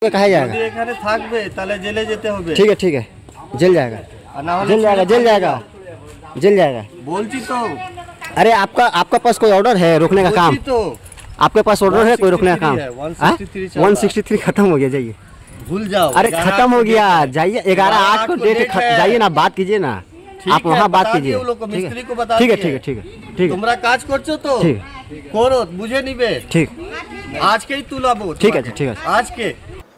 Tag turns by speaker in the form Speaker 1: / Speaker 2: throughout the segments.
Speaker 1: के कहा जाएगा?
Speaker 2: এখানে থাকবে তাহলে জেলে যেতে হবে।
Speaker 1: ठीक है जेल जाएगा, जेल जाएगा, जेल जाएगा, जेल जाएगा।
Speaker 2: बोलती तो
Speaker 1: अरे आपका पास कोई ऑर्डर है रोकने का काम?
Speaker 2: तो
Speaker 1: आपके पास ऑर्डर है कोई रोकने का काम?
Speaker 2: 163
Speaker 1: 163 खत्म हो गया, जाइए।
Speaker 2: भूल जाओ।
Speaker 1: अरे खत्म हो गया, जाइए। 11/8 को डेट जाइए ना, बात कीजिए ना, आप वहाँ बात कीजिए।
Speaker 2: मिस्त्री को बता
Speaker 1: ठीक है ठीक
Speaker 2: তোমরা কাজ করছো তো করো, বুঝে নিবে।
Speaker 1: ঠিক
Speaker 2: আজকেই তুলাবো।
Speaker 1: ঠিক আছে
Speaker 2: আজকে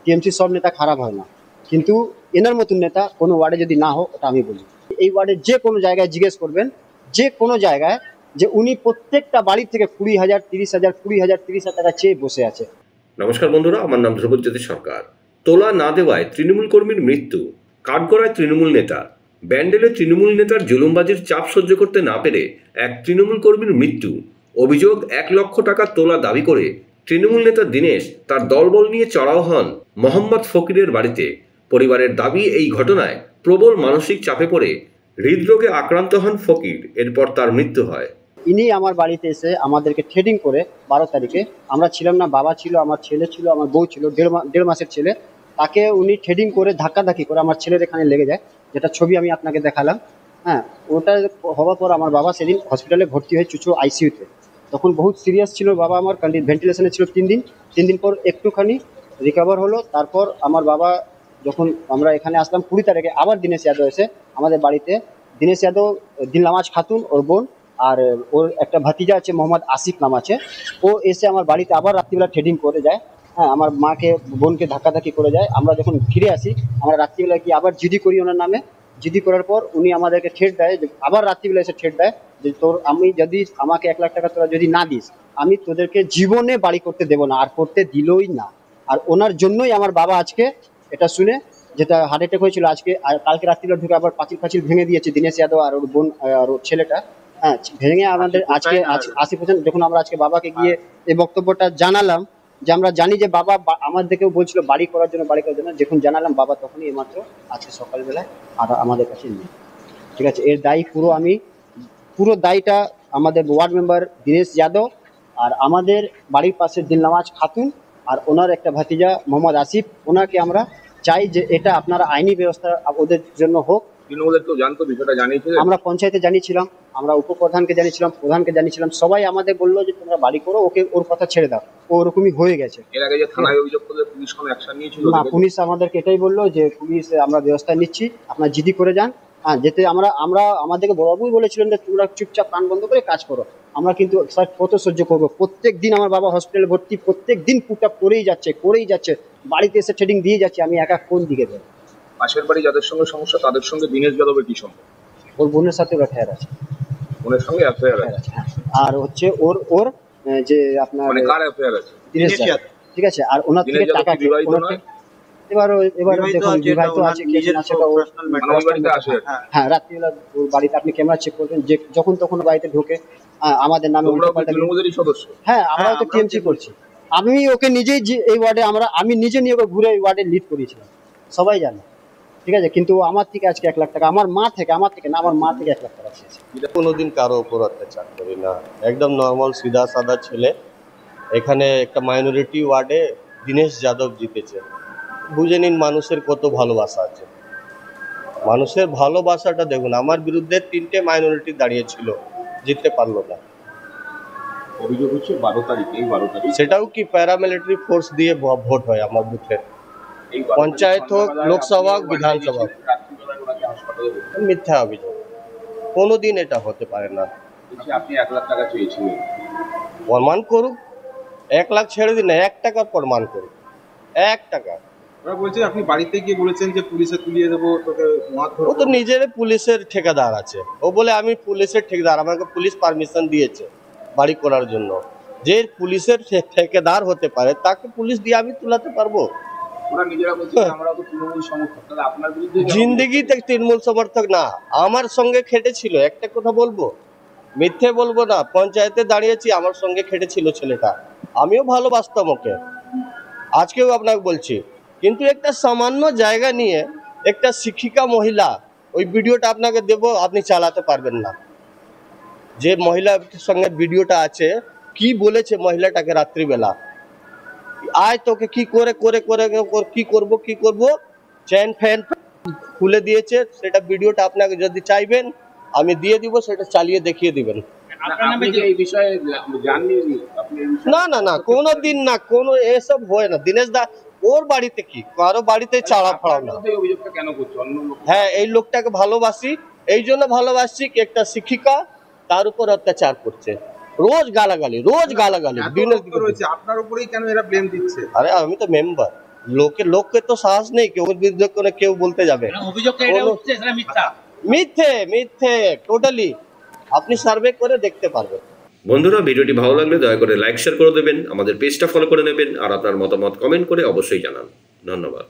Speaker 3: টিএমসি সব নেতা খারাপ হয় না, কিন্তু এনার মতন নেতা কোনো ওয়ার্ডে যদি না হোক, ওটা আমি বলি। এই ওয়ার্ডে যে কোনো জায়গায় জিজ্ঞেস করবেন, যে কোনো জায়গায়, যে উনি প্রত্যেকটা বাড়ি থেকে 20,000, 30,000, 20,000, 30,000 টাকা চেয়ে বসে আছে।
Speaker 4: নমস্কার বন্ধুরা, আমার নাম ধ্রুবজ্যোতি সরকার। তোলা না দেওয়ায় তৃণমূল কর্মীর মৃত্যু, কাঠগড়ায় তৃণমূল নেতা, ব্যান্ডেলে তৃণমূল নেতার জুলুমবাজির চাপ সহ্য করতে না পেরে এক তৃণমূল কর্মীর মৃত্যু। অভিযোগ, 1 লক্ষ টাকা তোলা দাবি করে তৃণমূল নেতা দীনেশ তার দলবল নিয়ে চড়াও হন মোহাম্মদ ফকিরের বাড়িতে। পরিবারের দাবি, এই ঘটনায় প্রবল মানসিক চাপে পড়ে হৃদরোগে আক্রান্ত হন ফকির, এরপর তার মৃত্যু হয়।
Speaker 3: ইনি আমার বাড়িতে এসে আমাদেরকে থ্রেডিং করে 12 তারিখে, আমরা ছিলাম না, বাবা ছিল, আমার ছেলে ছিল, আমার বউ ছিল, 1.5 মাসের ছেলে, তাকে উনি থ্রেডিং করে ধাক্কাধাক্কি করে আমার ছেলের এখানে লেগে যায়, যেটা ছবি আমি আপনাকে দেখালাম। হ্যাঁ, ওটা হওয়ার পর আমার বাবা সেদিন হসপিটালে ভর্তি হয়ে চুচু আইসিইউতে। তখন বহুত সিরিয়াস ছিল বাবা, আমার ভেন্টিলেশনে ছিল 3 দিন। 3 দিন পর একটুখানি রিকভার হলো। তারপর আমার বাবা যখন আমরা এখানে আসলাম 20 তারিখে, আবার দীনেশ যাদব এসে আমাদের বাড়িতে, দীনেশ যাদব, দিলনামাজ খাতুন ওর বোন, আর ওর একটা ভাতিজা আছে মোহাম্মদ আসিফ নাম আছে, ও এসে আমার বাড়িতে আবার রাত্রিবেলা ট্রেডিং করে যায়। হ্যাঁ, আমার মাকে বোনকে ধাক্কাধাক্কি করে যায়। আমরা যখন ফিরে আসি, আমরা রাত্রিবেলা গিয়ে আবার জিডি করি ওনার নামে। জিডি করার পর উনি আমাদেরকে থ্রেট দেয়, যে আবার রাত্রিবেলা এসে থ্রেট দেয় যে আমি যদি আমাকে 1 লাখ টাকা তোরা যদি না দিস, আমি তোদেরকে জীবনে বাড়ি করতে দেবো না, আর করতে দিলই না। আর ওনার জন্যই আমার বাবা আজকে এটা শুনে, যেটা হার্ট অ্যাটাক হয়েছিল আজকে, আর কালকে রাত্রিবেলা ঢুকে আবার পাঁচিল ভেঙে দিয়েছে দীনেশ যাদব আর ওর বোন আর ওর ছেলেটা। হ্যাঁ, ভেঙে আমাদের আজকে 80%, যখন আমরা আজকে বাবাকে গিয়ে এই বক্তব্যটা জানালাম, যে আমরা জানি যে বাবা আমাদেরকেও বলছিল বাড়ি করার জন্য, যখন জানালাম বাবা, তখনই এইমাত্র আজকে সকালবেলায় আর আমাদের কাছে নেই। ঠিক আছে, এর দায়ী পুরো দায়ীটা আমাদের ওয়ার্ড মেম্বার দীনেশ যাদব, আর আমাদের বাড়ির পাশে দিলনামাজ খাতুন, আর ওনার একটা ভাতিজা মোহাম্মদ আসিফ। ওনাকে আমরা চাই যে এটা আপনারা আইনি ব্যবস্থা ওদের জন্য হোক।
Speaker 4: তৃণমূলের কেউ জানতো বিষয়টা? জানিয়েছিল,
Speaker 3: আমরা পঞ্চায়েতে জানিয়েছিলাম, আমরা উপপ্রধানকে জানিয়েছিলাম, প্রধানকে জানিয়েছিলাম, সবাই আমাদের বললো যে তোমরা বাড়ি করো, ওকে ওর কথা ছেড়ে দাও, ও ওরকমই হয়ে গেছে।
Speaker 4: এর আগে যে থানায় অভিযোগ করলে পুলিশ কোনো অ্যাকশন নিয়েছিল
Speaker 3: না, পুলিশ আমাদেরকে এটাই বললো যে পুলিশ আমরা ব্যবস্থা নিচ্ছি, আপনারা জিডি করে যান। হ্যাঁ, যেতে আমরা আমাদেরকে বড়বাবুই বলেছিলেন যে তোমরা চুপচাপ কান বন্ধ করে কাজ করো। আমরা কিন্তু স্যার কত সহ্য করবো? প্রত্যেক দিন আমার বাবা হসপিটালে ভর্তি, প্রত্যেক দিন পুটআপ করেই যাচ্ছে, বাড়িতে এসে ট্রেডিং দিয়ে যাচ্ছে, আমি একা কোন দিকে যাই?
Speaker 4: পাশের বাড়ি যাদের সঙ্গে সমস্যা, তাদের সঙ্গে দীনেশ যাদবের কি সম্পর্ক?
Speaker 3: ওর বোনের সাথে অ্যাফেয়ার আছে।
Speaker 4: বোনের সঙ্গে অ্যাফেয়ার আছে?
Speaker 3: আর হচ্ছে ওর যে আপনার
Speaker 4: মানে কার অ্যাফেয়ার আছে?
Speaker 3: দীনেশ যাদব। ঠিক আছে, আর ওনার থেকে টাকা এবার দেখুন, বিবাহিত আছে কি না সেটা ওর
Speaker 4: বাড়িতে আসে।
Speaker 3: হ্যাঁ, রাত্রিবেলা ওর বাড়িতে আপনি ক্যামেরা চেক করবেন, যে যখন তখন বাড়িতে ঢোকে আমাদের নামে উল্টোপাল্টা।
Speaker 4: সদস্য?
Speaker 3: হ্যাঁ, আমরাও তো টিএমসি করছি। আমি ওকে নিজেই এই ওয়ার্ডে আমি নিজে নিয়ে ওকে ঘুরে এই ওয়ার্ডে লিড করিয়েছিলাম, সবাই জানে। ঠিক আছে, কিন্তু আমার থেকে আজকে 1 লাখ টাকা, আমার মা থেকে 1 লাখ টাকা চেয়েছে।
Speaker 5: কোনোদিন কারো উপর অত্যাচার করি না, একদম নর্মাল সিধা সাদা ছেলে। এখানে একটা মাইনরিটি ওয়ার্ডে দীনেশ যাদব জিতেছে, বুঝে নিন মানুষের কত ভালোবাসা আছে। মানুষের ভালোবাসাটা দেখুন, আমার বিরুদ্ধে 3টে মাইনরিটি দাঁড়িয়েছিল, জিততে পারলো না।
Speaker 4: অভিযোগ হচ্ছে 12 তারিখ,
Speaker 5: সেটাও কি প্যারামিলিটারি ফোর্স দিয়ে ভোট হয় আমার বুথে, পঞ্চায়েত হোক, লোকসভা হোক, বিধানসভা। মিথ্যা অভিযোগ, কোনোদিন এটা হতে পারে না।
Speaker 4: আপনি 1 লাখ টাকা চেয়েছিলেন,
Speaker 5: প্রমাণ করুক। 1 লাখ ছেড়ে দিন, 1 টাকা প্রমাণ করুক, 1 টাকা।
Speaker 6: ওরা বলছে আপনি বাড়িতে গিয়ে বলেছেন যে পুলিশে তুলিয়ে দেবো তোকে।
Speaker 5: ও তো নিজের পুলিশের ঠিকাদার আছে, ও বলে আমি পুলিশের ঠিকাদার, আমাকে পুলিশ পারমিশন দিয়েছে বাড়ি করার জন্য। যে পুলিশের ঠিকাদার হতে পারে তাকে পুলিশ দিয়ে আমি তুলাতে পারবো?
Speaker 4: ওরা নিজেরা বলছে আমরা তো তৃণমূল সমর্থক, তাহলে আপনার বিরুদ্ধে
Speaker 5: জিন্দেগিতে তৃণমূল সমর্থক না, আমার সঙ্গে খেটেছিল। একটা কথা বলবো, মিথ্যে বলবো না, পঞ্চায়েতে দাঁড়িয়েছি, আমার সঙ্গে খেটেছিল ছেলেটা, আমিও ভালোবাসতাম ওকে, আজকেও আপনাকে বলছি। কিন্তু একটা সামান্য জায়গা নিয়ে একটা শিক্ষিকা মহিলা, ওই ভিডিওটা আপনাকে দেব, আপনি চালাতে পারবেন না। যে মহিলার সঙ্গে ভিডিওটা আছে, কি বলেছে মহিলাটাকে রাত্রিবেলা, আয় তোকে কি করে করে করে কি করব চেন ফ্যান খুলে দিয়েছে, সেটা ভিডিওটা আপনাকে যদি চাইবেন আমি দিয়ে দিব, সেটা চালিয়ে দেখিয়ে দিবেন।
Speaker 6: আপনি কি এই বিষয়ে জাননি? আপনি এই বিষয়ে
Speaker 5: না না না, কোনো দিন না, কোনো এসব হয় না। দিনেশ দা ওর বাড়িতে কি, কারো বাড়িতে চাড়া ফাড়াও না।
Speaker 6: আপনার এই অভিযোগটা কেন করছো? অন্য লোক
Speaker 5: হ্যাঁ, এই লোকটাকে ভালোবাসি, এই জন্য ভালোবাসি কি একটা শিক্ষিকা তার উপর অত্যাচার করছে, রোজ গালাগালি
Speaker 6: এত
Speaker 5: দিনের
Speaker 6: রক্ত রয়েছে, আপনার উপরেই কেন এরা ব্লেম দিচ্ছে?
Speaker 5: আরে আমি তো মেম্বার, লোকে তো সাহস নেই কেউ বিরুদ্ধে করে কেউ বলতে যাবে। মিথ্যে টোটালি, আপনি সার্ভে করে দেখতে পারবেন।
Speaker 4: বন্ধুরা, ভিডিওটি ভালো লাগলে দয়া করে লাইক শেয়ার করে দেবেন, আমাদের পেজটা ফলো করে নেবেন আর আপনার মতামত কমেন্ট করে অবশ্যই জানান। ধন্যবাদ।